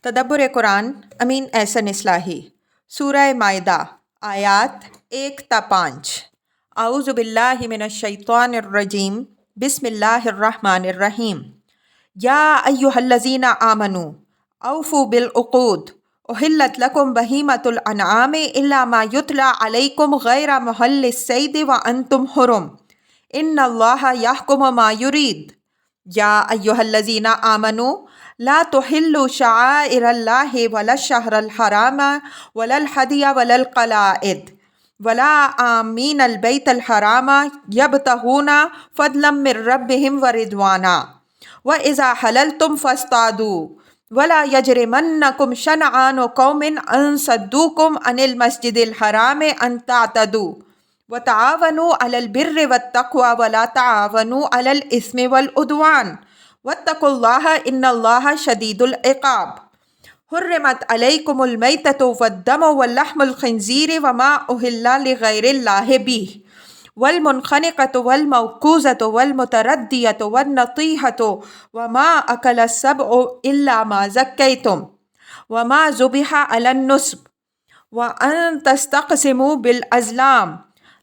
تدبر قرآن امین احسن اصلاحی سورہ مائدہ آیات 1 تا 5۔ اعوذ باللہ من الشیطان الرجیم بسم اللہ الرحمن الرحیم۔ یا ایہا الذین آمنوا اوفوا بالعقود احلت لکم بہیمۃ الانعام الا ما یتلی علیکم غیر محل الصید وانتم حرم ان اللہ یحکم ما یرید۔ یا ایہا الذین آمنوا لا تحلوا شعائر اللہ ولا الشہر الحرام ولا الہدی ولا القلائد ولا آمین البیت الحرام یبتغون فضلا من ربہم ورضوانا وَإِذَا حَلَلْتُمْ فَاصْطَادُوا وَلَا يَجْرِمَنَّكُمْ شَنْآنُ قَوْمٍ أَن صَدُّوكُمْ عَنِ الْمَسْجِدِ الْحَرَامِ أَن تَعْتَدُوا وَتَعَاوَنُوا عَلَى الْبِرِّ وَالتَّقْوَىٰ وَلَا تَعَاوَنُوا عَلَى الْإِثْمِ وَالْعُدْوَانِ وَاتَّقُوا اللَّهَ إِنَّ اللَّهَ شَدِيدُ الْعِقَابِ۔ حُرِّمَتْ عَلَيْكُمُ الْمَيْتَةُ وَالدَّمُ وَلَحْمُ الْخِنزِيرِ وَمَا أُهِلَّ لِغَيْرِ اللَّهِ بِهِ والمنخنقة والموقوذة والمتردية والنطيحة وما أكل السبع إلا ما زكيتم وما ذبح على النصب وأن تستقسموا بالأزلام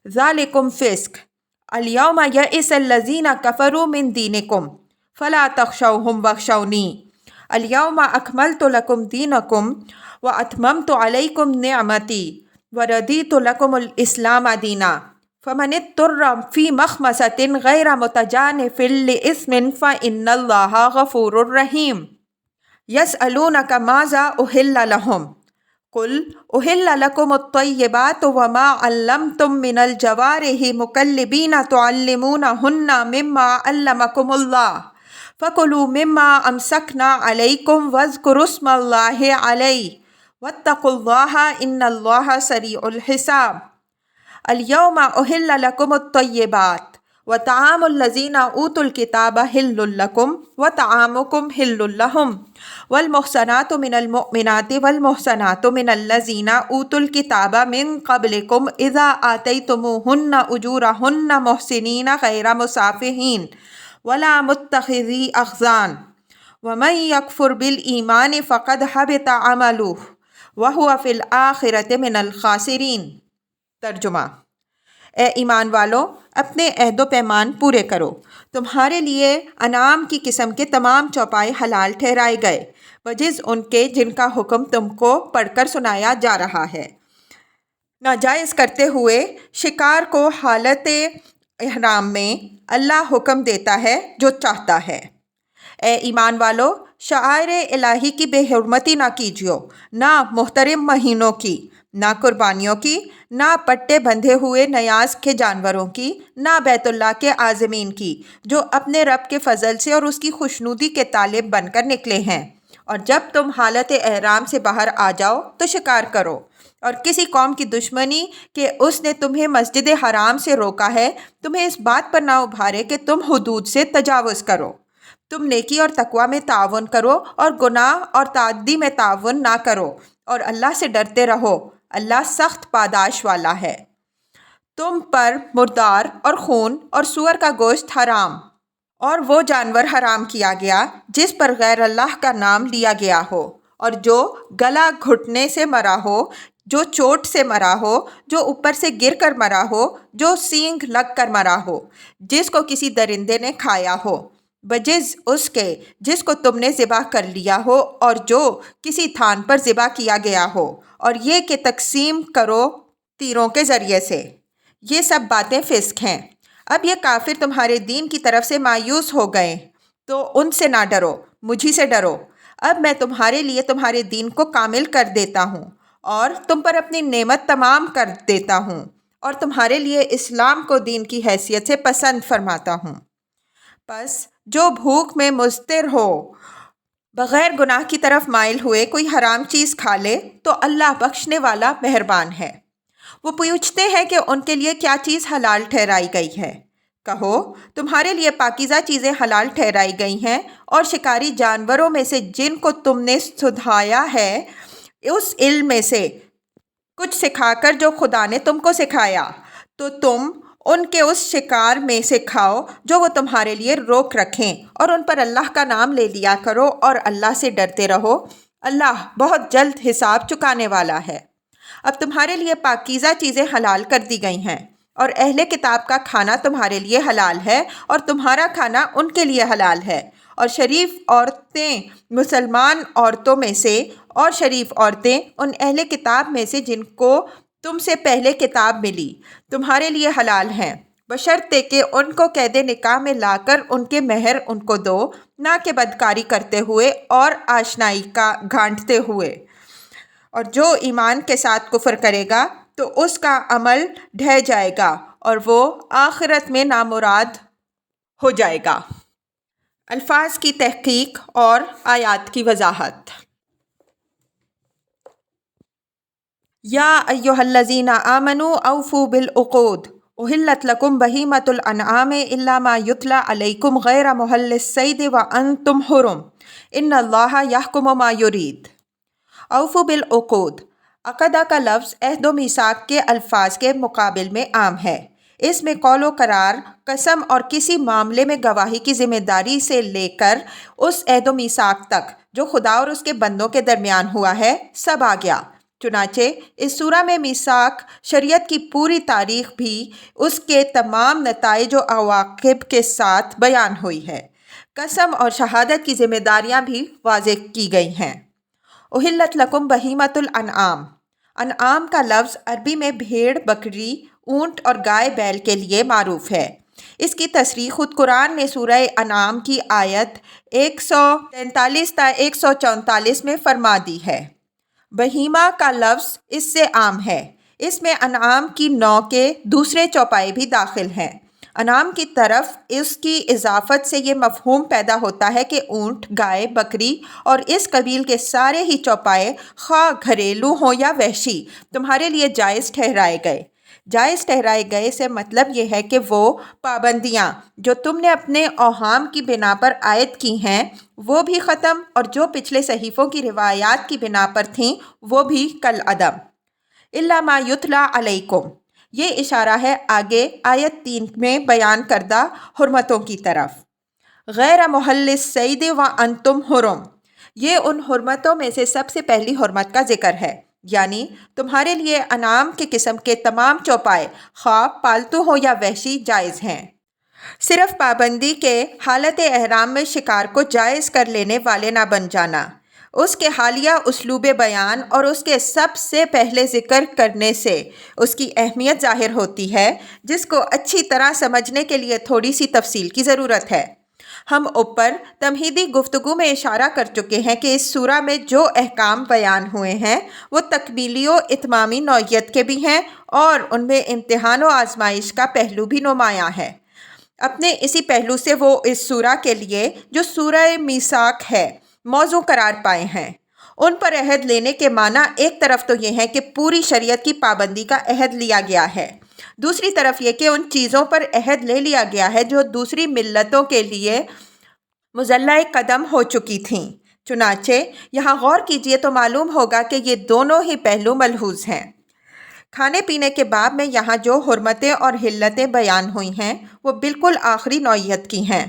ذلكم فسق۔ اليوم يئس الذين كفروا من دينكم فلا تخشوهم واخشوني اليوم أكملت لكم دينكم وأتممت عليكم نعمتي ورضيت لكم الإسلام دينا فمن اضطر فی مخمصۃ غیر متجانف لإثم فإن اللہ غفور رحیم۔ یسألونک ماذا أحل لهم قل أحل لكم الطیبات وما علمتم من الجوارح مکلبین تعلمونہن مما علمکم اللہ فکلوا مما امسکنا علیکم واذکروا اسم اللہ علیہ واتقوا اللہ ان اللہ سریع الحساب۔ اليوم أحل لكم الطيبات وطعام الذين أوتوا الكتاب حل لكم وطعامكم حل لهم والمحصنات من المؤمنات والمحصنات من الذين أوتوا الكتاب من قبلكم إذا آتيتموهن أجورهن محسنين غير مسافحين ولا متخذي أخدان ومن يكفر بالإيمان فقد حبط عمله وهو في الآخرة من الخاسرين۔ ترجمہ: اے ایمان والو، اپنے عہد و پیمان پورے کرو۔ تمہارے لیے انعام کی قسم کے تمام چوپائے حلال ٹھہرائے گئے بجز ان کے جن کا حکم تم کو پڑھ کر سنایا جا رہا ہے۔ ناجائز کرتے ہوئے شکار کو حالت احرام میں اللہ حکم دیتا ہے جو چاہتا ہے۔ اے ایمان والو، شعائر الہی کی بے حرمتی نہ کیجیو، نہ محترم مہینوں کی، نہ قربانیوں کی، نہ پٹے بندھے ہوئے نیاز کے جانوروں کی، نہ بیت اللہ کے عازمین کی جو اپنے رب کے فضل سے اور اس کی خوشنودی کے طالب بن کر نکلے ہیں۔ اور جب تم حالت احرام سے باہر آ جاؤ تو شکار کرو، اور کسی قوم کی دشمنی کہ اس نے تمہیں مسجد حرام سے روکا ہے تمہیں اس بات پر نہ ابھارے کہ تم حدود سے تجاوز کرو۔ تم نیکی اور تقوی میں تعاون کرو اور گناہ اور تعدی میں تعاون نہ کرو، اور اللہ سے ڈرتے رہو، اللہ سخت پاداش والا ہے۔ تم پر مردار اور خون اور سور کا گوشت حرام، اور وہ جانور حرام کیا گیا جس پر غیر اللہ کا نام لیا گیا ہو، اور جو گلا گھٹنے سے مرا ہو، جو چوٹ سے مرا ہو، جو اوپر سے گر کر مرا ہو، جو سینگ لگ کر مرا ہو، جس کو کسی درندے نے کھایا ہو بجز اس کے جس کو تم نے ذبح کر لیا ہو، اور جو کسی تھان پر ذبح کیا گیا ہو، اور یہ کہ تقسیم کرو تیروں کے ذریعے سے۔ یہ سب باتیں فسق ہیں۔ اب یہ کافر تمہارے دین کی طرف سے مایوس ہو گئے تو ان سے نہ ڈرو، مجھی سے ڈرو۔ اب میں تمہارے لیے تمہارے دین کو کامل کر دیتا ہوں اور تم پر اپنی نعمت تمام کر دیتا ہوں، اور تمہارے لیے اسلام کو دین کی حیثیت سے پسند فرماتا ہوں۔ پس جو بھوک میں مضطر ہو بغیر گناہ کی طرف مائل ہوئے کوئی حرام چیز کھا لے تو اللہ بخشنے والا مہربان ہے۔ وہ پوچھتے ہیں کہ ان کے لیے کیا چیز حلال ٹھہرائی گئی ہے؟ کہو، تمہارے لیے پاکیزہ چیزیں حلال ٹھہرائی گئی ہیں، اور شکاری جانوروں میں سے جن کو تم نے سدھایا ہے اس علم میں سے کچھ سکھا کر جو خدا نے تم کو سکھایا، تو تم ان کے اس شکار میں سے کھاؤ جو وہ تمہارے لیے روک رکھیں، اور ان پر اللہ کا نام لے لیا کرو اور اللہ سے ڈرتے رہو۔ اللہ بہت جلد حساب چکانے والا ہے۔ اب تمہارے لیے پاکیزہ چیزیں حلال کر دی گئی ہیں، اور اہل کتاب کا کھانا تمہارے لیے حلال ہے اور تمہارا کھانا ان کے لیے حلال ہے، اور شریف عورتیں مسلمان عورتوں میں سے اور شریف عورتیں ان اہل کتاب میں سے جن کو تم سے پہلے کتاب ملی تمہارے لیے حلال ہیں، بشرطے کہ ان کو قید نکاح میں لا کر ان کے مہر ان کو دو، نہ کہ بدکاری کرتے ہوئے اور آشنائی کا گھانٹتے ہوئے۔ اور جو ایمان کے ساتھ کفر کرے گا تو اس کا عمل ڈھہ جائے گا اور وہ آخرت میں نامراد ہو جائے گا۔ الفاظ کی تحقیق اور آیات کی وضاحت۔ یا ایھا الذین آمنوا اوفوا بالعقود احلت لکم بہیمۃ الانعام الا ما یتلی علیکم غیر محل الصید وانتم حرم ان اللہ یحکم ما یرید۔ اوفوا بالعقود، عقدہ کا لفظ عہد و میثاق کے الفاظ کے مقابل میں عام ہے۔ اس میں قول و قرار، قسم اور کسی معاملے میں گواہی کی ذمہ داری سے لے کر اس عہد و میثاق تک جو خدا اور اس کے بندوں کے درمیان ہوا ہے سب آ گیا۔ چنانچہ اس سورہ میں میثاق شریعت کی پوری تاریخ بھی اس کے تمام نتائج و عواقب کے ساتھ بیان ہوئی ہے۔ قسم اور شہادت کی ذمہ داریاں بھی واضح کی گئی ہیں۔ احلت لکم بہیمۃ الانعام، انعام کا لفظ عربی میں بھیڑ، بکری، اونٹ اور گائے بیل کے لیے معروف ہے۔ اس کی تصریح خود قرآن نے سورہ انعام کی آیت 143 تا 144 میں فرما دی ہے۔ بہیمہ کا لفظ اس سے عام ہے۔ اس میں انعام کی نوع کے دوسرے چوپائے بھی داخل ہیں۔ انعام کی طرف اس کی اضافت سے یہ مفہوم پیدا ہوتا ہے کہ اونٹ، گائے، بکری اور اس قبیل کے سارے ہی چوپائے خواہ گھریلو ہوں یا وحشی تمہارے لیے جائز ٹھہرائے گئے۔ جائز ٹھہرائے گئے سے مطلب یہ ہے کہ وہ پابندیاں جو تم نے اپنے اوہام کی بنا پر عائد کی ہیں وہ بھی ختم، اور جو پچھلے صحیفوں کی روایات کی بنا پر تھیں وہ بھی کالعدم۔ الا ما یتلی علیکم، یہ اشارہ ہے آگے آیت 3 میں بیان کردہ حرمتوں کی طرف۔ غیر محل الصید وانتم حرم، یہ ان حرمتوں میں سے سب سے پہلی حرمت کا ذکر ہے، یعنی تمہارے لیے انعام کے قسم کے تمام چوپائے خواہ پالتو ہو یا وحشی جائز ہیں۔ صرف پابندی کے حالت احرام میں شکار کو جائز کر لینے والے نہ بن جانا۔ اس کے حالیہ اسلوب بیان اور اس کے سب سے پہلے ذکر کرنے سے اس کی اہمیت ظاہر ہوتی ہے، جس کو اچھی طرح سمجھنے کے لیے تھوڑی سی تفصیل کی ضرورت ہے۔ ہم اوپر تمہیدی گفتگو میں اشارہ کر چکے ہیں کہ اس سورہ میں جو احکام بیان ہوئے ہیں وہ تکمیلی و اتمامی نوعیت کے بھی ہیں، اور ان میں امتحان و آزمائش کا پہلو بھی نمایاں ہے۔ اپنے اسی پہلو سے وہ اس سورہ کے لیے جو سورہ میثاق ہے موضوع قرار پائے ہیں۔ ان پر عہد لینے کے معنی ایک طرف تو یہ ہے کہ پوری شریعت کی پابندی کا عہد لیا گیا ہے، دوسری طرف یہ کہ ان چیزوں پر عہد لے لیا گیا ہے جو دوسری ملتوں کے لیے مذلۂ قدم ہو چکی تھیں۔ چنانچہ یہاں غور کیجئے تو معلوم ہوگا کہ یہ دونوں ہی پہلو ملحوظ ہیں۔ کھانے پینے کے باب میں یہاں جو حرمتیں اور حلتیں بیان ہوئی ہیں وہ بالکل آخری نوعیت کی ہیں۔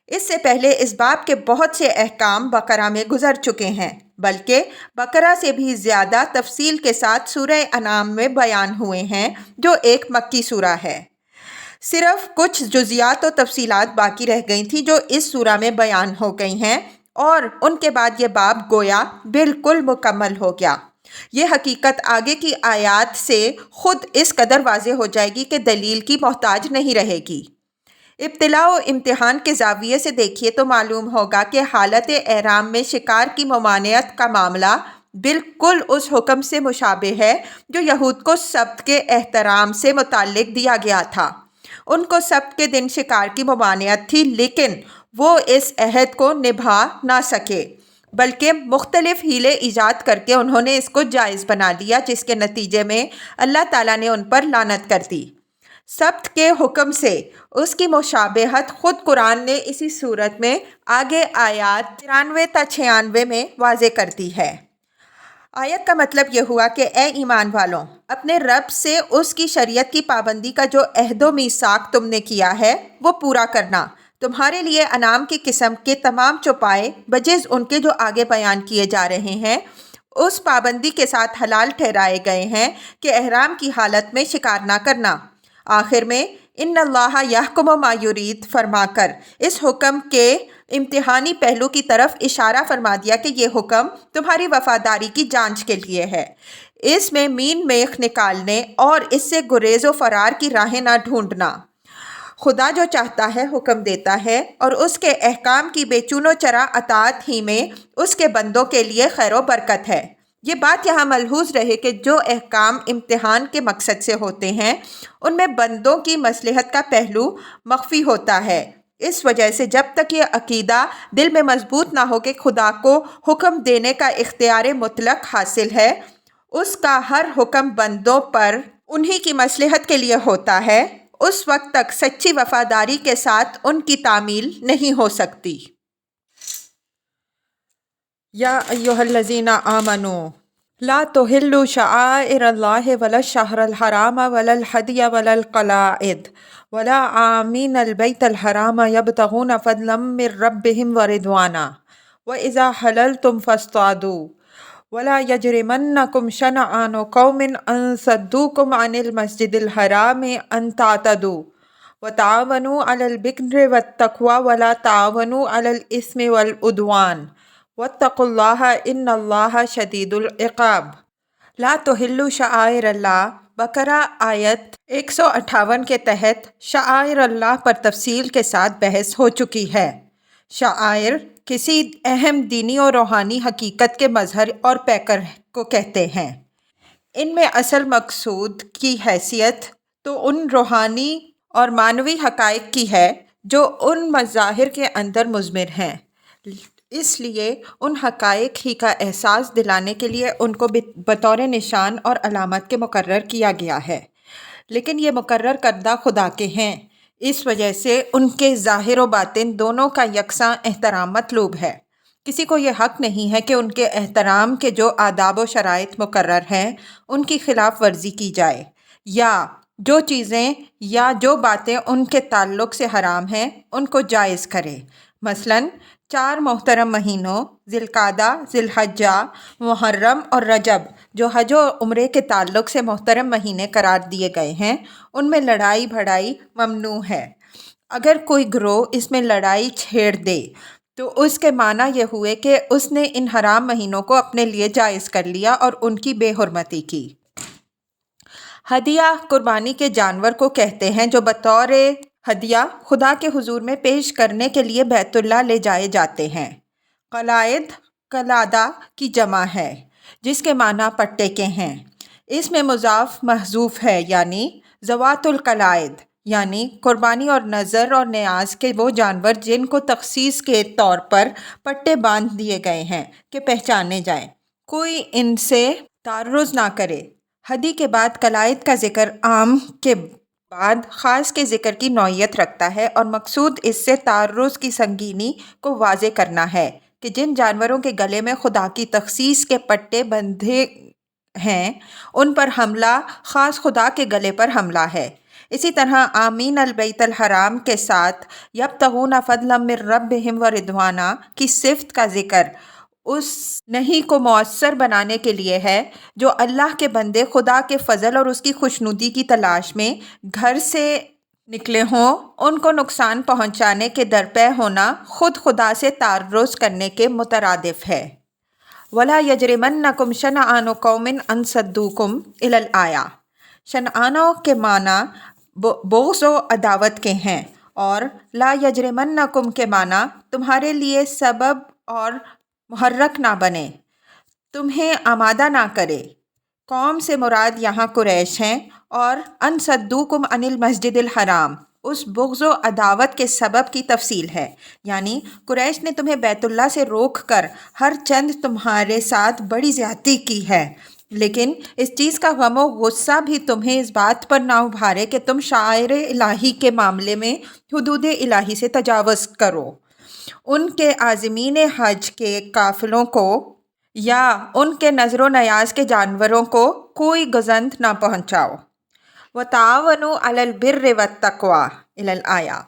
اس سے پہلے اس باب کے بہت سے احکام بقرہ میں گزر چکے ہیں، بلکہ بقرہ سے بھی زیادہ تفصیل کے ساتھ سورہ انعام میں بیان ہوئے ہیں جو ایک مکی سورہ ہے۔ صرف کچھ جزیات و تفصیلات باقی رہ گئی تھیں جو اس سورہ میں بیان ہو گئی ہیں، اور ان کے بعد یہ باب گویا بالکل مکمل ہو گیا۔ یہ حقیقت آگے کی آیات سے خود اس قدر واضح ہو جائے گی کہ دلیل کی محتاج نہیں رہے گی۔ ابتلاء و امتحان کے زاویے سے دیکھیے تو معلوم ہوگا کہ حالت احرام میں شکار کی ممانعت کا معاملہ بالکل اس حکم سے مشابہ ہے جو یہود کو سبت کے احترام سے متعلق دیا گیا تھا۔ ان کو سبت کے دن شکار کی ممانعت تھی، لیکن وہ اس عہد کو نبھا نہ سکے، بلکہ مختلف ہیلے ایجاد کر کے انہوں نے اس کو جائز بنا لیا، جس کے نتیجے میں اللہ تعالیٰ نے ان پر لعنت کر دی۔ سبت کے حکم سے اس کی مشابہت خود قرآن نے اسی صورت میں آگے آیات 93 تا 96 میں واضح کر دی ہے۔ آیت کا مطلب یہ ہوا کہ اے ایمان والوں، اپنے رب سے اس کی شریعت کی پابندی کا جو عہد و میثاق تم نے کیا ہے وہ پورا کرنا۔ تمہارے لیے انعام کی قسم کے تمام چوپائے بجز ان کے جو آگے بیان کیے جا رہے ہیں اس پابندی کے ساتھ حلال ٹھہرائے گئے ہیں کہ احرام کی حالت میں شکار نہ کرنا۔ آخر میں ان اللہ یحکم ما یرید فرما کر اس حکم کے امتحانی پہلو کی طرف اشارہ فرما دیا کہ یہ حکم تمہاری وفاداری کی جانچ کے لیے ہے۔ اس میں مین میخ نکالنے اور اس سے گریز و فرار کی راہیں نہ ڈھونڈنا۔ خدا جو چاہتا ہے حکم دیتا ہے اور اس کے احکام کی بے چون و چرا اطاعت ہی میں اس کے بندوں کے لیے خیر و برکت ہے۔ یہ بات یہاں ملحوظ رہے کہ جو احکام امتحان کے مقصد سے ہوتے ہیں ان میں بندوں کی مصلحت کا پہلو مخفی ہوتا ہے۔ اس وجہ سے جب تک یہ عقیدہ دل میں مضبوط نہ ہو کہ خدا کو حکم دینے کا اختیار مطلق حاصل ہے، اس کا ہر حکم بندوں پر انہی کی مصلحت کے لیے ہوتا ہے، اس وقت تک سچی وفاداری کے ساتھ ان کی تعمیل نہیں ہو سکتی۔ یا ایھا الذین آمنوا لا تحلوا شعائر اللہ ولا الشہر الحرام ولا الہدی ولا القلائد ولا عامین البیت الحرام یبتغون فضلا من ربہم ورضوانا وإذا حللتم فاصطادوا ولا یجرمنکم شنآن قوم ان صدوکم عن المسجد الحرام ان تعتدوا وتعاونوا علی البر والتقوی ولا تعاونوا علی الاثم والعدوان واتقوا اللہ ان اللہ شدید العقاب۔ لا تحلوا شعائر اللہ بقرہ آیت 158 کے تحت شعائر اللہ پر تفصیل کے ساتھ بحث ہو چکی ہے۔ شعائر کسی اہم دینی اور روحانی حقیقت کے مظہر اور پیکر کو کہتے ہیں۔ ان میں اصل مقصود کی حیثیت تو ان روحانی اور معنوی حقائق کی ہے جو ان مظاہر کے اندر مضمر ہیں، اس لیے ان حقائق ہی کا احساس دلانے کے لیے ان کو بطور نشان اور علامت کے مقرر کیا گیا ہے، لیکن یہ مقرر کردہ خدا کے ہیں، اس وجہ سے ان کے ظاہر و باطن دونوں کا یکساں احترام مطلوب ہے۔ کسی کو یہ حق نہیں ہے کہ ان کے احترام کے جو آداب و شرائط مقرر ہیں ان کی خلاف ورزی کی جائے، یا جو چیزیں یا جو باتیں ان کے تعلق سے حرام ہیں ان کو جائز کرے۔ مثلاً 4 محترم مہینوں ذی القعدہ، ذی الحجہ، محرم اور رجب جو حج و عمرے کے تعلق سے محترم مہینے قرار دیے گئے ہیں ان میں لڑائی بھڑائی ممنوع ہے۔ اگر کوئی گروہ اس میں لڑائی چھیڑ دے تو اس کے معنی یہ ہوئے کہ اس نے ان حرام مہینوں کو اپنے لیے جائز کر لیا اور ان کی بے حرمتی کی۔ ہدیہ قربانی کے جانور کو کہتے ہیں جو بطور ہدیہ خدا کے حضور میں پیش کرنے کے لیے بیت اللہ لے جائے جاتے ہیں۔ قلائد قلادہ کی جمع ہے جس کے معنی پٹے کے ہیں۔ اس میں مضاف محذوف ہے، یعنی ذوات القلائد، یعنی قربانی اور نذر اور نیاز کے وہ جانور جن کو تخصیص کے طور پر پٹے باندھ دیے گئے ہیں کہ پہچانے جائیں، کوئی ان سے تعرض نہ کرے۔ ہدی کے بعد قلائد کا ذکر عام کے بعد خاص کے ذکر کی نوعیت رکھتا ہے، اور مقصود اس سے تعرض کی سنگینی کو واضح کرنا ہے کہ جن جانوروں کے گلے میں خدا کی تخصیص کے پٹے بندھے ہیں ان پر حملہ خاص خدا کے گلے پر حملہ ہے۔ اسی طرح آمین البیت الحرام کے ساتھ یبتغون فضلا من ربہم ورضوانا کی صفت کا ذکر اس نہیں کو مؤثر بنانے کے لیے ہے جو اللہ کے بندے خدا کے فضل اور اس کی خوشنودی کی تلاش میں گھر سے نکلے ہوں، ان کو نقصان پہنچانے کے درپے ہونا خود خدا سے تعرض کرنے کے مترادف ہے۔ وَلَا يَجْرِمَنَّكُمْ شَنَآنُ قَوْمٍ أَن صَدُّوكُمْ إِلَى الْآيَةِ۔ شنآنوں کے معنی بغض و عداوت کے ہیں، اور لا یجرمنکم کے معنی تمہارے لیے سبب اور محرک نہ بنے، تمہیں آمادہ نہ کرے۔ قوم سے مراد یہاں قریش ہیں، اور ان صدوکم عن المسجد الحرام اس بغض و عداوت کے سبب کی تفصیل ہے، یعنی قریش نے تمہیں بیت اللہ سے روک کر ہر چند تمہارے ساتھ بڑی زیادتی کی ہے، لیکن اس چیز کا غم و غصہ بھی تمہیں اس بات پر نہ ابھارے کہ تم شعائر الہی کے معاملے میں حدود الہی سے تجاوز کرو، ان کے عازمین حج کے قافلوں کو یا ان کے نذر و نیاز کے جانوروں کو کوئی گزند نہ پہنچاؤ۔ وَتَعَاوَنُوا عَلَى الْبِرِّ وَالتَّقْوَىٰ إِلَى الْآيَةِ۔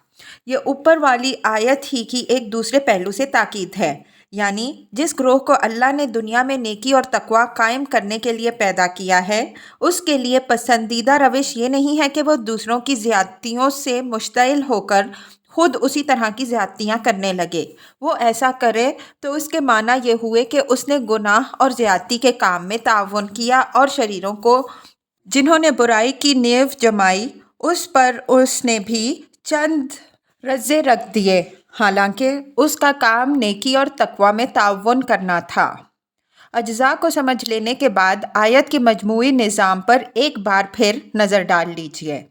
یہ اوپر والی آیت ہی کی ایک دوسرے پہلو سے تاکید ہے، یعنی جس گروہ کو اللہ نے دنیا میں نیکی اور تقوی قائم کرنے کے لیے پیدا کیا ہے، اس کے لیے پسندیدہ روش یہ نہیں ہے کہ وہ دوسروں کی زیادتیوں سے مشتعل ہو کر خود اسی طرح کی زیادتیاں کرنے لگے۔ وہ ایسا کرے تو اس کے معنی یہ ہوئے کہ اس نے گناہ اور زیادتی کے کام میں تعاون کیا، اور شریروں کو جنہوں نے برائی کی نیو جمائی اس پر اس نے بھی چند رزے رکھ دیے، حالانکہ اس کا کام نیکی اور تقوی میں تعاون کرنا تھا۔ اجزاء کو سمجھ لینے کے بعد آیت کے مجموعی نظام پر ایک بار پھر نظر ڈال لیجئے۔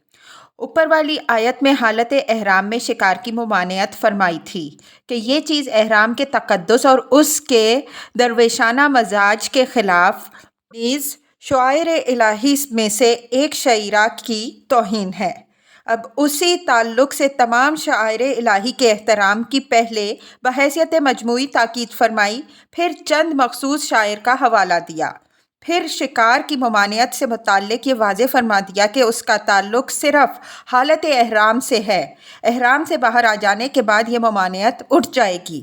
اوپر والی آیت میں حالت احرام میں شکار کی ممانعت فرمائی تھی کہ یہ چیز احرام کے تقدس اور اس کے درویشانہ مزاج کے خلاف نیز شعائر الہی میں سے ایک شعیرہ کی توہین ہے۔ اب اسی تعلق سے تمام شعائر الہی کے احترام کی پہلے بحیثیت مجموعی تاکید فرمائی، پھر چند مخصوص شاعر کا حوالہ دیا، پھر شکار کی ممانعت سے متعلق یہ واضح فرما دیا کہ اس کا تعلق صرف حالت احرام سے ہے، احرام سے باہر آ جانے کے بعد یہ ممانعت اٹھ جائے گی۔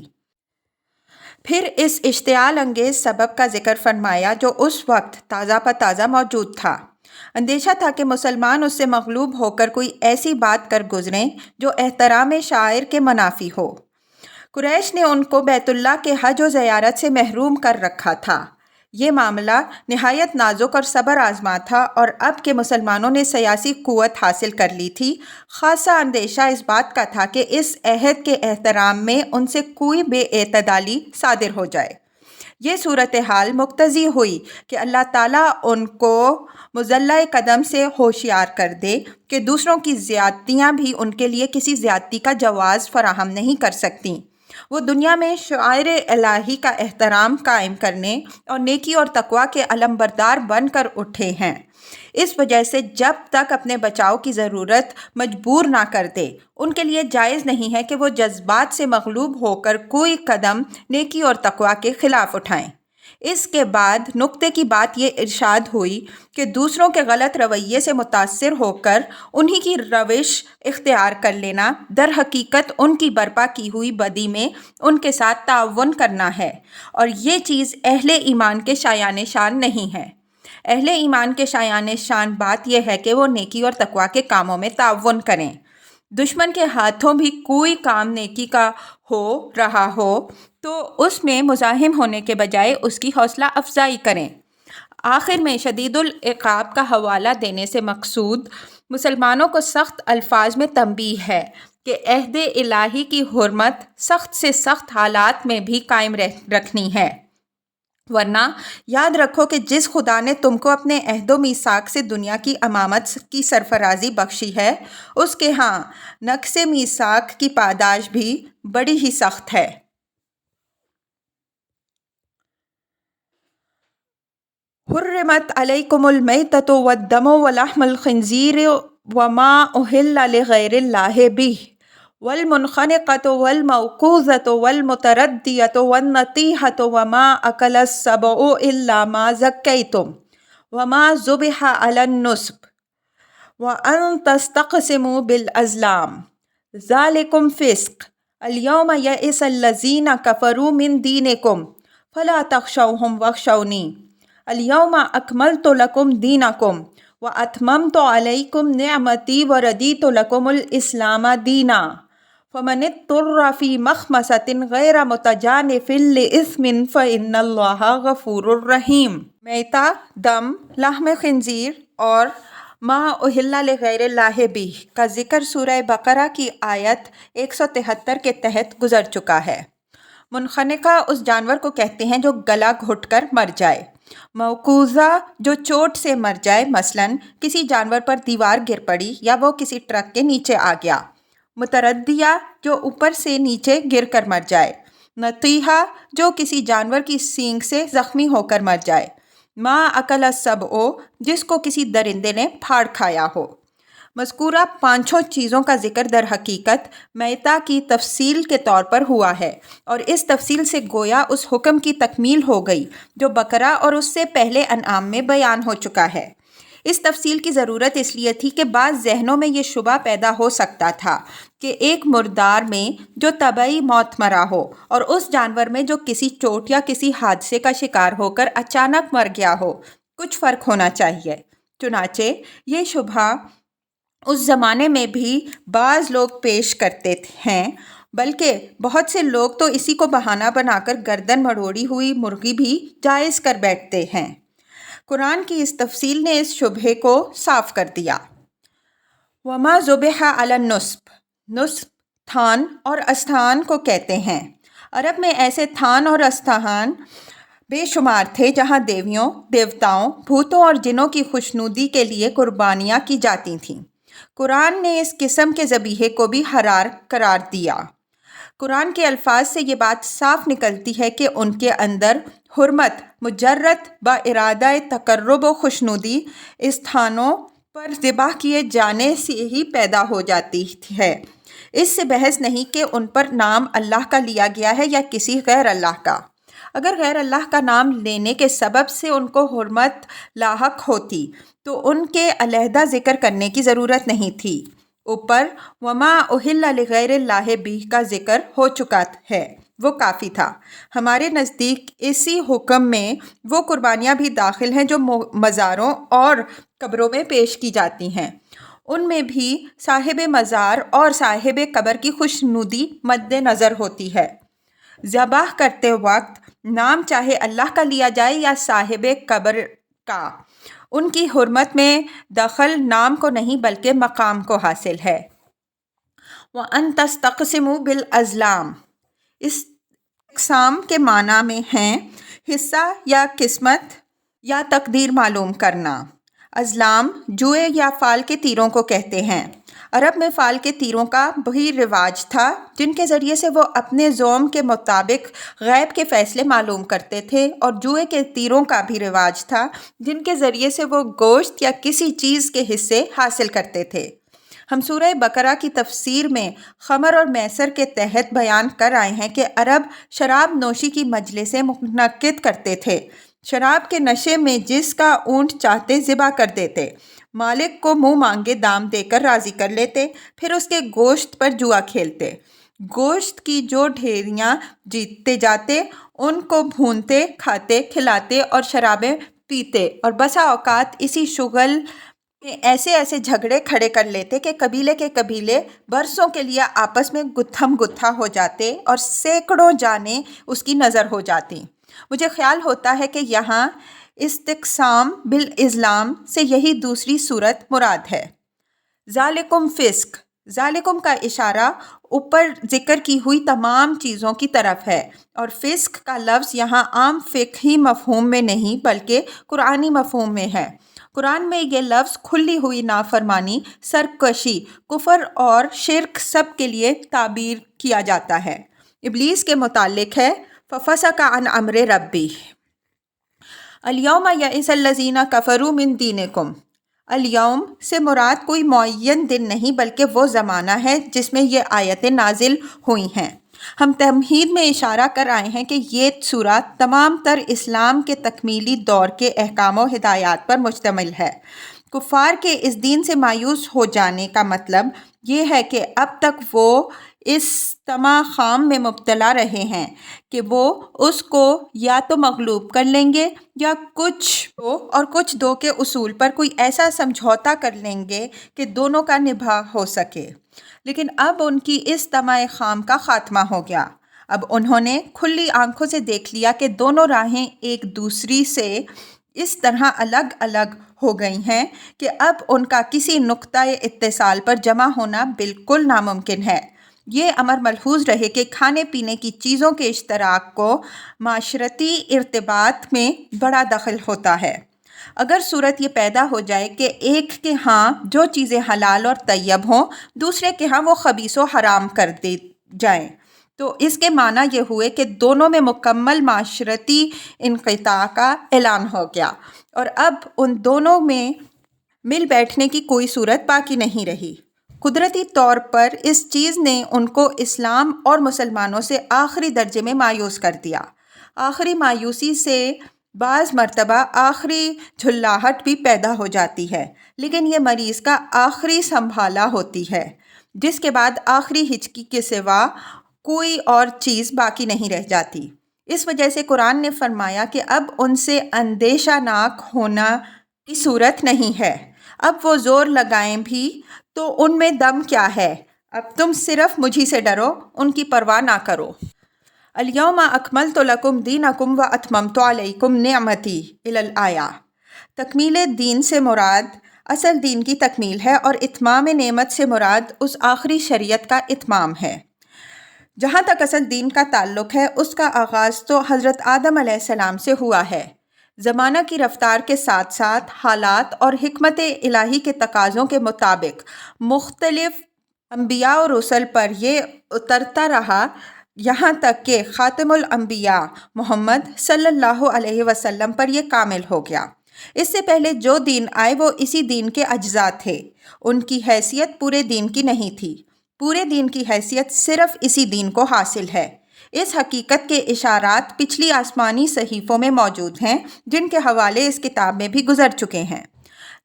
پھر اس اشتعال انگیز سبب کا ذکر فرمایا جو اس وقت تازہ پتازہ موجود تھا۔ اندیشہ تھا کہ مسلمان اس سے مغلوب ہو کر کوئی ایسی بات کر گزریں جو احترام شاعر کے منافی ہو۔ قریش نے ان کو بیت اللہ کے حج و زیارت سے محروم کر رکھا تھا۔ یہ معاملہ نہایت نازک اور صبر آزما تھا، اور اب کہ مسلمانوں نے سیاسی قوت حاصل کر لی تھی، خاصا اندیشہ اس بات کا تھا کہ اس عہد کے احترام میں ان سے کوئی بے اعتدالی صادر ہو جائے۔ یہ صورتحال مقتضی ہوئی کہ اللہ تعالیٰ ان کو مزلہ قدم سے ہوشیار کر دے کہ دوسروں کی زیادتیاں بھی ان کے لیے کسی زیادتی کا جواز فراہم نہیں کر سکتیں۔ وہ دنیا میں شعائر الہی کا احترام قائم کرنے اور نیکی اور تقوی کے علمبردار بن کر اٹھے ہیں۔ اس وجہ سے جب تک اپنے بچاؤ کی ضرورت مجبور نہ کر دے، ان کے لیے جائز نہیں ہے کہ وہ جذبات سے مغلوب ہو کر کوئی قدم نیکی اور تقوی کے خلاف اٹھائیں۔ اس کے بعد نقطے کی بات یہ ارشاد ہوئی کہ دوسروں کے غلط رویے سے متاثر ہو کر انہی کی روش اختیار کر لینا در حقیقت ان کی برپا کی ہوئی بدی میں ان کے ساتھ تعاون کرنا ہے، اور یہ چیز اہل ایمان کے شایان شان نہیں ہے۔ اہل ایمان کے شایان شان بات یہ ہے کہ وہ نیکی اور تقوی کے کاموں میں تعاون کریں۔ دشمن کے ہاتھوں بھی کوئی کام نیکی کا ہو رہا ہو تو اس میں مزاحم ہونے کے بجائے اس کی حوصلہ افزائی کریں۔ آخر میں شدید العقاب کا حوالہ دینے سے مقصود مسلمانوں کو سخت الفاظ میں تنبیہ ہے کہ عہد الہی کی حرمت سخت سے سخت حالات میں بھی قائم رکھنی ہے، ورنہ یاد رکھو کہ جس خدا نے تم کو اپنے عہد و میثاق سے دنیا کی امامت کی سرفرازی بخشی ہے، اس کے ہاں نقض میثاق کی پاداش بھی بڑی ہی سخت ہے۔ حرمت علیکم المیتۃ والدم ولحم الخنزیر وما اہل لغیر اللہ بہ والمنخنقۃ والموقوذۃ والمتردیۃ والنطیحۃ وما اکل السبع الا ما ذکیتم وما ذبح علی النصب وان تستقسموا بالازلام ذالکم فسق الیوم یئس الذین کفروا من دینکم فلا تخشوہم واخشونی الیوم اکملت لکم دینکم واتممت علیکم نعمتی وردیت لکم الاسلام دینا فمن اضطر فی مخمصۃ غیر متجانف لإثم فإن اللہ غفور رحیم۔ میتہ، دم، لحم خنزیر اور ما اہل لغیر اللہ بہ کا ذکر سورہ بقرہ کی آیت 173 کے تحت گزر چکا ہے۔ منخنقہ اس جانور کو کہتے ہیں جو گلا گھٹ کر مر جائے۔ موقوذہ جو چوٹ سے مر جائے، مثلاً کسی جانور پر دیوار گر پڑی یا وہ کسی ٹرک کے نیچے آ گیا۔ متردیہ جو اوپر سے نیچے گر کر مر جائے۔ نطیحہ جو کسی جانور کی سینگ سے زخمی ہو کر مر جائے۔ ما اکل السبع جس کو کسی درندے نے پھاڑ کھایا ہو۔ مذکورہ پانچوں چیزوں کا ذکر در حقیقت میتہ کی تفصیل کے طور پر ہوا ہے، اور اس تفصیل سے گویا اس حکم کی تکمیل ہو گئی جو بقرہ اور اس سے پہلے انعام میں بیان ہو چکا ہے۔ اس تفصیل کی ضرورت اس لیے تھی کہ بعض ذہنوں میں یہ شبہ پیدا ہو سکتا تھا کہ ایک مردار میں جو طبعی موت مرا ہو اور اس جانور میں جو کسی چوٹ یا کسی حادثے کا شکار ہو کر اچانک مر گیا ہو کچھ فرق ہونا چاہیے۔ چنانچہ یہ شبہ اس زمانے میں بھی بعض لوگ پیش کرتے ہیں، بلکہ بہت سے لوگ تو اسی کو بہانہ بنا کر گردن مڑوڑی ہوئی مرغی بھی جائز کر بیٹھتے ہیں۔ قرآن کی اس تفصیل نے اس شبہے کو صاف کر دیا۔ وما ذبح علی النصب، نصب تھان اور استھان کو کہتے ہیں۔ عرب میں ایسے تھان اور استھان بے شمار تھے جہاں دیویوں، دیوتاؤں، بھوتوں اور جنوں کی خوشنودی کے لیے قربانیاں کی جاتی تھیں۔ قرآن نے اس قسم کے ذبیحے کو بھی حرام قرار دیا۔ قرآن کے الفاظ سے یہ بات صاف نکلتی ہے کہ ان کے اندر حرمت مجرد با ارادہ تقرب و خوشنودی استھانوں پر ذبح کیے جانے سے ہی پیدا ہو جاتی ہے۔ اس سے بحث نہیں کہ ان پر نام اللہ کا لیا گیا ہے یا کسی غیر اللہ کا۔ اگر غیر اللہ کا نام لینے کے سبب سے ان کو حرمت لاحق ہوتی تو ان کے علیحدہ ذکر کرنے کی ضرورت نہیں تھی۔ اوپر وما اہل لغیر اللہ بھی کا ذکر ہو چکا ہے، وہ کافی تھا۔ ہمارے نزدیک اسی حکم میں وہ قربانیاں بھی داخل ہیں جو مزاروں اور قبروں میں پیش کی جاتی ہیں۔ ان میں بھی صاحب مزار اور صاحب قبر کی خوشنودی مد نظر ہوتی ہے۔ ذبح کرتے وقت نام چاہے اللہ کا لیا جائے یا صاحب قبر کا، ان کی حرمت میں دخل نام کو نہیں بلکہ مقام کو حاصل ہے۔ وَأَن تَسْتَقْسِمُوا بِالْأَزْلَامِ، اس اقسام کے معنی میں ہیں حصہ یا قسمت یا تقدیر معلوم کرنا۔ ازلام جوئے یا فال کے تیروں کو کہتے ہیں۔ عرب میں فال کے تیروں کا بھی رواج تھا جن کے ذریعے سے وہ اپنے ذوم کے مطابق غیب کے فیصلے معلوم کرتے تھے، اور جوئے کے تیروں کا بھی رواج تھا جن کے ذریعے سے وہ گوشت یا کسی چیز کے حصے حاصل کرتے تھے۔ ہم سورہ بقرہ کی تفسیر میں خمر اور میسر کے تحت بیان کر آئے ہیں کہ عرب شراب نوشی کی مجلسیں منعقد کرتے تھے۔ شراب کے نشے میں جس کا اونٹ چاہتے ذبح کر دیتے، مالک کو منہ مانگے دام دے کر راضی کر لیتے، پھر اس کے گوشت پر جوا کھیلتے۔ گوشت کی جو ڈھیریاں جیتتے جاتے ان کو بھونتے، کھاتے، کھلاتے اور شرابیں پیتے، اور بسا اوقات اسی شغل میں ایسے جھگڑے کھڑے کر لیتے کہ قبیلے کے قبیلے برسوں کے لیے آپس میں گتھم گتھا ہو جاتے اور سینکڑوں جانیں اس کی نظر ہو جاتی۔ مجھے خیال ہوتا ہے کہ یہاں استقسام بالازلام سے یہی دوسری صورت مراد ہے۔ ذالکم فسق، ذالکم کا اشارہ اوپر ذکر کی ہوئی تمام چیزوں کی طرف ہے، اور فسق کا لفظ یہاں عام فقہی مفہوم میں نہیں بلکہ قرآنی مفہوم میں ہے۔ قرآن میں یہ لفظ کھلی ہوئی نافرمانی، سرکشی، کفر اور شرک سب کے لیے تعبیر کیا جاتا ہے۔ ابلیس کے متعلق ہے فَفَسَقَ عَنْ أَمْرِ رَبِّهِ الْيَوْمَ يَئِسَ الَّذِينَ كَفَرُوا مِنْ دِينِكُمْ۔ اليوم سے مراد کوئی معین دن نہیں بلکہ وہ زمانہ ہے جس میں یہ آیتیں نازل ہوئی ہیں۔ ہم تمہید میں اشارہ کر آئے ہیں کہ یہ سورہ تمام تر اسلام کے تکمیلی دور کے احکام و ہدایات پر مشتمل ہے۔ کفار کے اس دین سے مایوس ہو جانے کا مطلب یہ ہے کہ اب تک وہ اس طمع خام میں مبتلا رہے ہیں کہ وہ اس کو یا تو مغلوب کر لیں گے یا کچھ دو کے اصول پر کوئی ایسا سمجھوتا کر لیں گے کہ دونوں کا نبھا ہو سکے۔ لیکن اب ان کی اس طمع خام کا خاتمہ ہو گیا۔ اب انہوں نے کھلی آنکھوں سے دیکھ لیا کہ دونوں راہیں ایک دوسری سے اس طرح الگ الگ ہو گئی ہیں کہ اب ان کا کسی نقطہ اتصال پر جمع ہونا بالکل ناممکن ہے۔ یہ امر ملحوظ رہے کہ کھانے پینے کی چیزوں کے اشتراک کو معاشرتی ارتباط میں بڑا دخل ہوتا ہے۔ اگر صورت یہ پیدا ہو جائے کہ ایک کے ہاں جو چیزیں حلال اور طیب ہوں دوسرے کے ہاں وہ خبیث و حرام کر دی جائیں، تو اس کے معنی یہ ہوئے کہ دونوں میں مکمل معاشرتی انقطاع کا اعلان ہو گیا، اور اب ان دونوں میں مل بیٹھنے کی کوئی صورت باقی نہیں رہی۔ قدرتی طور پر اس چیز نے ان کو اسلام اور مسلمانوں سے آخری درجے میں مایوس کر دیا۔ آخری مایوسی سے بعض مرتبہ آخری جھلاہٹ بھی پیدا ہو جاتی ہے، لیکن یہ مریض کا آخری سنبھالا ہوتی ہے، جس کے بعد آخری ہچکی کے سوا کوئی اور چیز باقی نہیں رہ جاتی۔ اس وجہ سے قرآن نے فرمایا کہ اب ان سے اندیشہ ناک ہونا کی صورت نہیں ہے، اب وہ زور لگائیں بھی تو ان میں دم کیا ہے، اب تم صرف مجھی سے ڈرو، ان کی پرواہ نہ کرو۔ الیوم اکملت لکم دینکم و اتممت علیکم نعمتی الی الآیہ۔ تکمیل دین سے مراد اصل دین کی تکمیل ہے اور اتمام نعمت سے مراد اس آخری شریعت کا اتمام ہے۔ جہاں تک اصل دین کا تعلق ہے، اس کا آغاز تو حضرت آدم علیہ السلام سے ہوا ہے۔ زمانہ کی رفتار کے ساتھ ساتھ حالات اور حکمت الہی کے تقاضوں کے مطابق مختلف انبیاء اور رسل پر یہ اترتا رہا، یہاں تک کہ خاتم الانبیاء محمد صلی اللہ علیہ وسلم پر یہ کامل ہو گیا۔ اس سے پہلے جو دین آئے وہ اسی دین کے اجزاء تھے، ان کی حیثیت پورے دین کی نہیں تھی۔ پورے دین کی حیثیت صرف اسی دین کو حاصل ہے۔ اس حقیقت کے اشارات پچھلی آسمانی صحیفوں میں موجود ہیں، جن کے حوالے اس کتاب میں بھی گزر چکے ہیں۔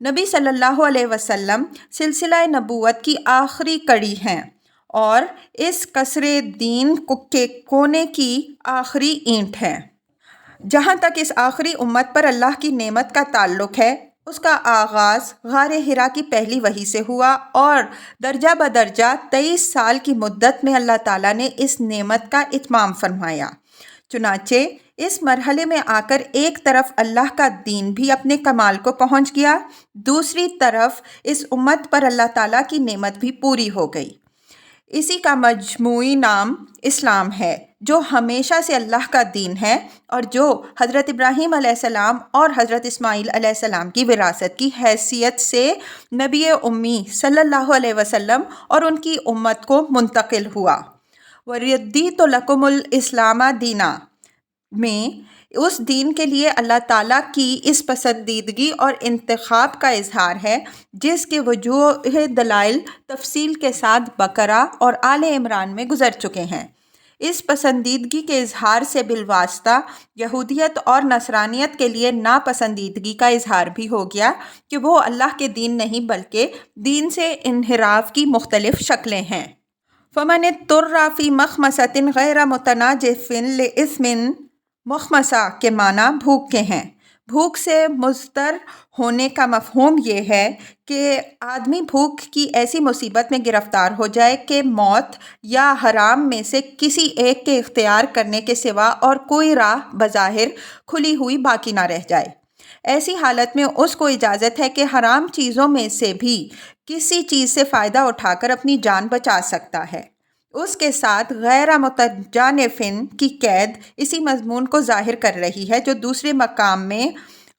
نبی صلی اللہ علیہ وسلم سلسلہ نبوت کی آخری کڑی ہیں اور اس قصر دین کے کونے کی آخری اینٹ ہیں۔ جہاں تک اس آخری امت پر اللہ کی نعمت کا تعلق ہے، اس کا آغاز غار حرا کی پہلی وحی سے ہوا اور درجہ بدرجہ 23 سال کی مدت میں اللہ تعالیٰ نے اس نعمت کا اتمام فرمایا۔ چنانچہ اس مرحلے میں آ کر ایک طرف اللہ کا دین بھی اپنے کمال کو پہنچ گیا، دوسری طرف اس امت پر اللہ تعالیٰ کی نعمت بھی پوری ہو گئی۔ اسی کا مجموعی نام اسلام ہے، جو ہمیشہ سے اللہ کا دین ہے اور جو حضرت ابراہیم علیہ السلام اور حضرت اسماعیل علیہ السلام کی وراثت کی حیثیت سے نبی امی صلی اللہ علیہ وسلم اور ان کی امت کو منتقل ہوا۔ وَرَضِیتُ لَکُمُ الْإِسْلَامَ دِینًا میں اس دین کے لیے اللہ تعالیٰ کی اس پسندیدگی اور انتخاب کا اظہار ہے، جس کے وجوہ دلائل تفصیل کے ساتھ بقرہ اور آل عمران میں گزر چکے ہیں۔ اس پسندیدگی کے اظہار سے بالواسطہ یہودیت اور نصرانیت کے لیے ناپسندیدگی کا اظہار بھی ہو گیا کہ وہ اللہ کے دین نہیں بلکہ دین سے انحراف کی مختلف شکلیں ہیں۔ فَمَنِ اضْطُرَّ فِي مَخْمَصَةٍ غَيْرَ مُتَجَانِفٍ لِإِثْمٍ، مخمصہ کے معنی بھوک کے ہیں۔ بھوک سے مضطر ہونے کا مفہوم یہ ہے کہ آدمی بھوک کی ایسی مصیبت میں گرفتار ہو جائے کہ موت یا حرام میں سے کسی ایک کے اختیار کرنے کے سوا اور کوئی راہ بظاہر کھلی ہوئی باقی نہ رہ جائے۔ ایسی حالت میں اس کو اجازت ہے کہ حرام چیزوں میں سے بھی کسی چیز سے فائدہ اٹھا کر اپنی جان بچا سکتا ہے۔ اس کے ساتھ غیر متجانفن کی قید اسی مضمون کو ظاہر کر رہی ہے جو دوسرے مقام میں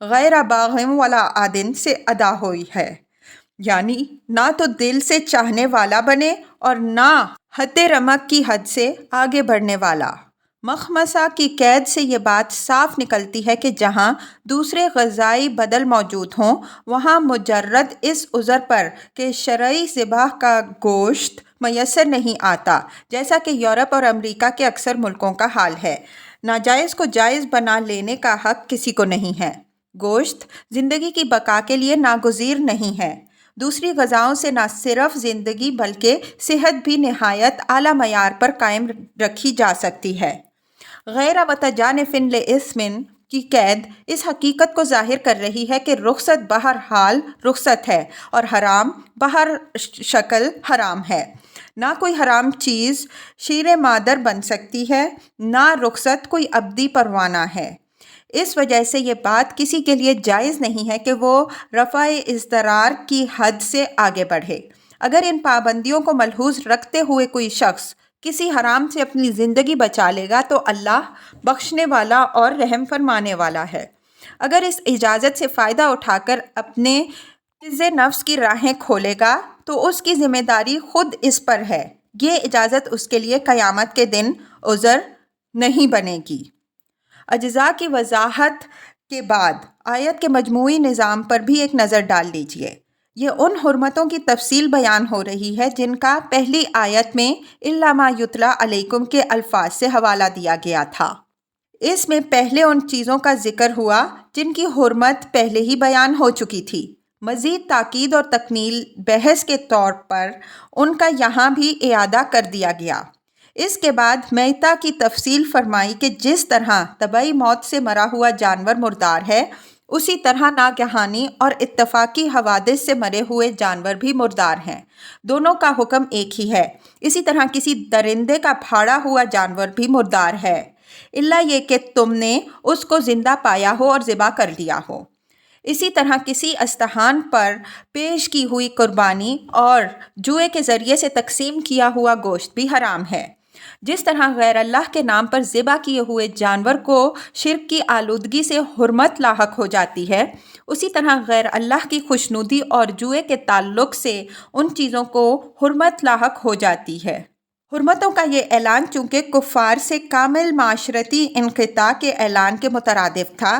غیر باغٍ ولا عادٍ سے ادا ہوئی ہے، یعنی نہ تو دل سے چاہنے والا بنے اور نہ حد رمق کی حد سے آگے بڑھنے والا۔ مخمصہ کی قید سے یہ بات صاف نکلتی ہے کہ جہاں دوسرے غذائی بدل موجود ہوں، وہاں مجرد اس عذر پر کہ شرعی ذبح کا گوشت میسر نہیں آتا، جیسا کہ یورپ اور امریکہ کے اکثر ملکوں کا حال ہے، ناجائز کو جائز بنا لینے کا حق کسی کو نہیں ہے۔ گوشت زندگی کی بقا کے لیے ناگزیر نہیں ہے۔ دوسری غذاؤں سے نہ صرف زندگی بلکہ صحت بھی نہایت اعلیٰ معیار پر قائم رکھی جا سکتی ہے۔ غیر متجانفٍ لِإِثْمٍ کی قید اس حقیقت کو ظاہر کر رہی ہے کہ رخصت بہرحال رخصت ہے اور حرام بہر شکل حرام ہے۔ نہ کوئی حرام چیز شیر مادر بن سکتی ہے، نہ رخصت کوئی ابدی پروانہ ہے۔ اس وجہ سے یہ بات کسی کے لیے جائز نہیں ہے کہ وہ رفع اضطرار کی حد سے آگے بڑھے۔ اگر ان پابندیوں کو ملحوظ رکھتے ہوئے کوئی شخص کسی حرام سے اپنی زندگی بچا لے گا تو اللہ بخشنے والا اور رحم فرمانے والا ہے۔ اگر اس اجازت سے فائدہ اٹھا کر اپنے عز نفس کی راہیں کھولے گا تو اس کی ذمہ داری خود اس پر ہے۔ یہ اجازت اس کے لیے قیامت کے دن عذر نہیں بنے گی۔ اجزاء کی وضاحت کے بعد آیت کے مجموعی نظام پر بھی ایک نظر ڈال لیجئے۔ یہ ان حرمتوں کی تفصیل بیان ہو رہی ہے جن کا پہلی آیت میں اِلَّا مَا یُتْلَىٰ عَلَیْکُم کے الفاظ سے حوالہ دیا گیا تھا۔ اس میں پہلے ان چیزوں کا ذکر ہوا جن کی حرمت پہلے ہی بیان ہو چکی تھی۔ مزید تاکید اور تکمیل بحث کے طور پر ان کا یہاں بھی اعادہ کر دیا گیا۔ اس کے بعد میتہ کی تفصیل فرمائی کہ جس طرح طبعی موت سے مرا ہوا جانور مردار ہے، اسی طرح ناگہانی اور اتفاقی حوادث سے مرے ہوئے جانور بھی مردار ہیں۔ دونوں کا حکم ایک ہی ہے۔ اسی طرح کسی درندے کا پھاڑا ہوا جانور بھی مردار ہے، الا یہ کہ تم نے اس کو زندہ پایا ہو اور ذبح کر دیا ہو۔ اسی طرح کسی استحان پر پیش کی ہوئی قربانی اور جوئے کے ذریعے سے تقسیم کیا ہوا گوشت بھی حرام ہے۔ جس طرح غیر اللہ کے نام پر ذبح کیے ہوئے جانور کو شرک کی آلودگی سے حرمت لاحق ہو جاتی ہے، اسی طرح غیر اللہ کی خوشنودی اور جوئے کے تعلق سے ان چیزوں کو حرمت لاحق ہو جاتی ہے۔ حرمتوں کا یہ اعلان چونکہ کفار سے کامل معاشرتی انقطاع کے اعلان کے مترادف تھا،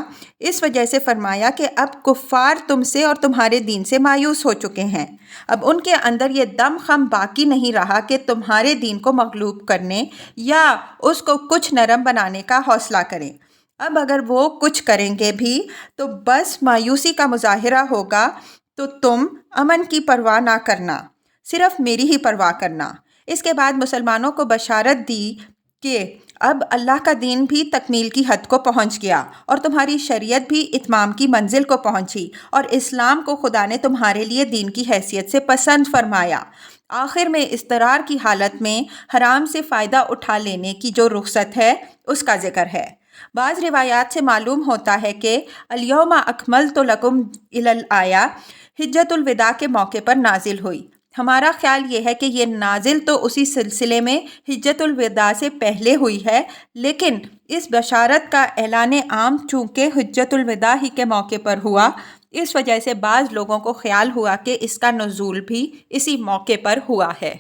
اس وجہ سے فرمایا کہ اب کفار تم سے اور تمہارے دین سے مایوس ہو چکے ہیں۔ اب ان کے اندر یہ دم خم باقی نہیں رہا کہ تمہارے دین کو مغلوب کرنے یا اس کو کچھ نرم بنانے کا حوصلہ کریں۔ اب اگر وہ کچھ کریں گے بھی تو بس مایوسی کا مظاہرہ ہوگا، تو تم امن کی پرواہ نہ کرنا، صرف میری ہی پرواہ کرنا۔ اس کے بعد مسلمانوں کو بشارت دی کہ اب اللہ کا دین بھی تکمیل کی حد کو پہنچ گیا اور تمہاری شریعت بھی اتمام کی منزل کو پہنچی، اور اسلام کو خدا نے تمہارے لیے دین کی حیثیت سے پسند فرمایا۔ آخر میں اضطرار کی حالت میں حرام سے فائدہ اٹھا لینے کی جو رخصت ہے اس کا ذکر ہے۔ بعض روایات سے معلوم ہوتا ہے کہ الیوم اکملت لکم الآیہ حجۃ الوداع کے موقع پر نازل ہوئی۔ ہمارا خیال یہ ہے کہ یہ نازل تو اسی سلسلے میں حجۃ الوداع سے پہلے ہوئی ہے، لیکن اس بشارت کا اعلان عام چونکہ حجۃ الوداع ہی کے موقع پر ہوا، اس وجہ سے بعض لوگوں کو خیال ہوا کہ اس کا نزول بھی اسی موقع پر ہوا ہے۔